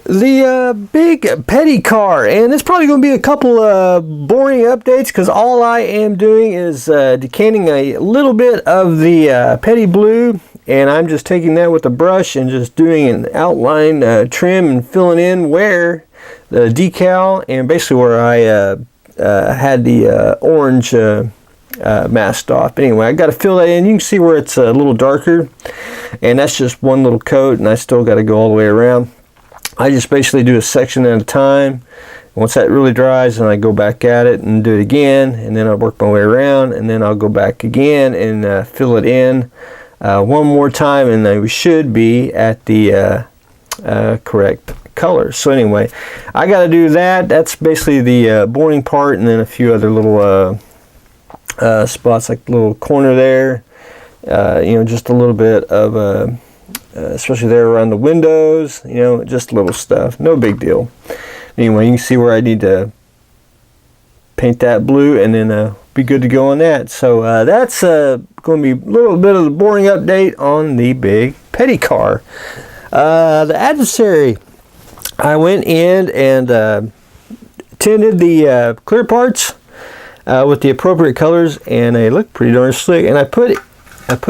the big petty car, and it's probably going to be a couple boring updates because all I am doing is decanting a little bit of the petty blue, and I'm just taking that with a brush and just doing an outline trim and filling in where the decal and basically where I had the orange masked off. But anyway, I got to fill that in. You can see where it's a little darker, and that's just one little coat, and I still got to go all the way around. I just basically do a section at a time. Once that really dries, then I go back at it and do it again, and then I'll work my way around, and then I'll go back again and fill it in one more time, and then we should be at the correct color. So anyway, I got to do that. That's basically the boring part, and then a few other little spots, like the little corner there, just a little bit of especially there around the windows, just little stuff, no big deal. Anyway, you can see where I need to paint that blue, and then be good to go on that. So that's going to be a little bit of the boring update on the big petty car. The Adversary, I went in and tinted the clear parts with the appropriate colors, and they look pretty darn slick. And I put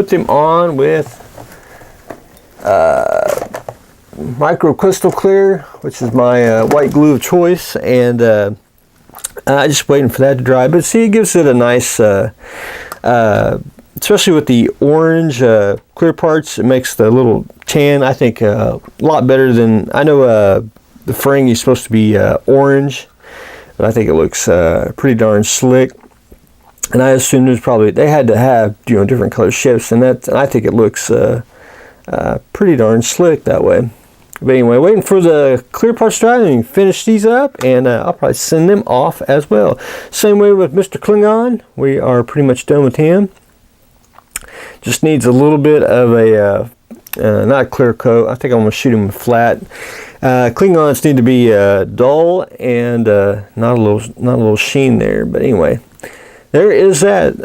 them on with micro crystal clear, which is my white glue of choice, and I'm just waiting for that to dry. But see, it gives it a nice, especially with the orange clear parts, it makes the little tan, I think, a lot better than, I know the Ferengi is supposed to be orange, but I think it looks pretty darn slick. And I assume they had to have different color shifts, and I think it looks pretty darn slick that way. But anyway, waiting for the clear parts dry and finish these up, and I'll probably send them off as well. Same way with Mr. Klingon. We are pretty much done with him. Just needs a little bit of a not a clear coat. I think I'm going to shoot him flat. Klingons need to be dull and not a little sheen there. But anyway, there is that.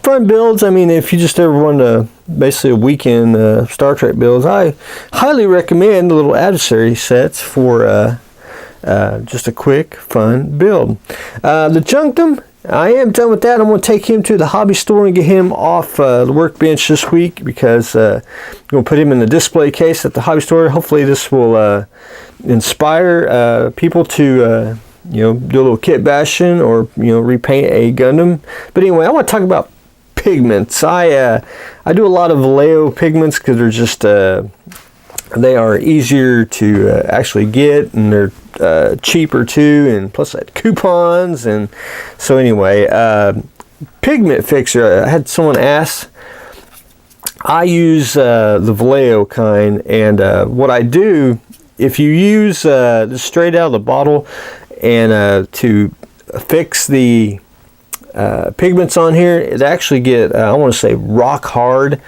Fun builds. I mean, if you just ever want to basically a weekend Star Trek builds, I highly recommend the little Adversary sets for just a quick, fun build. The Junctum, I am done with that. I'm going to take him to the hobby store and get him off the workbench this week, because I'm going to put him in the display case at the hobby store. Hopefully this will inspire people to do a little kit bashing or repaint a Gundam. But anyway, I want to talk about pigments. I do a lot of Vallejo pigments because they're just they are easier to actually get, and they're cheaper too, and plus I had coupons. And so anyway, pigment fixer, I had someone ask. I use the Vallejo kind, and what I do, if you use this straight out of the bottle and to fix the pigments on here, it actually get I want to say rock hard.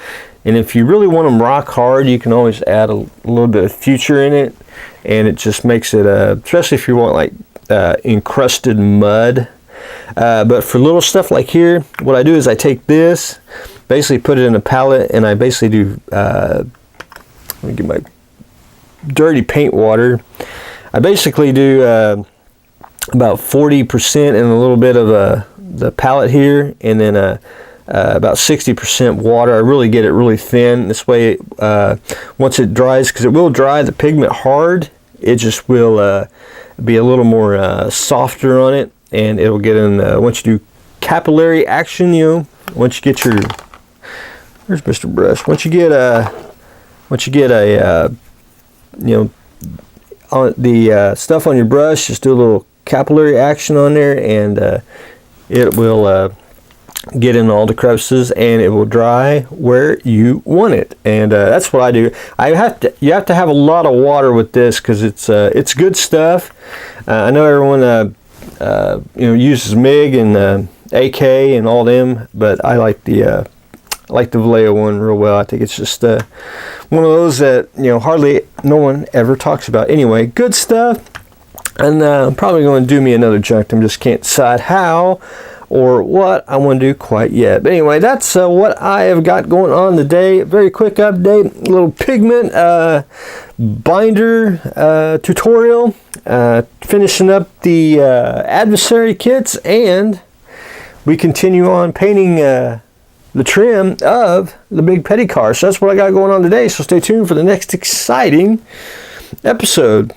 And if you really want them rock hard, you can always add a little bit of future in it, and it just makes it especially if you want like encrusted mud. But for little stuff like here, what I do is I take this, basically put it in a palette, and I basically do let me get my dirty paint water. I basically do about 40% in a little bit of the palette here, and then about 60% water. I really get it really thin. This way, once it dries, because it will dry the pigment hard, it just will be a little more softer on it, and it'll get in. Once you do capillary action, once you get your, where's Mr. Brush? Once you get a on the stuff on your brush, just do a little capillary action on there, and it will get in all the crevices, and it will dry where you want it. And that's what I do. You have to have a lot of water with this, because it's good stuff. I know everyone uses MIG and AK and all them, but I like the Vallejo one real well. I think it's just one of those that hardly no one ever talks about. Anyway, good stuff. And I'm probably going to do me another Junctum. Just can't decide how or what I want to do quite yet. But anyway, that's what I have got going on today. Very quick update, a little pigment binder tutorial, finishing up the Adversary kits, and we continue on painting the trim of the big petty car. So that's what I got going on today, so stay tuned for the next exciting episode.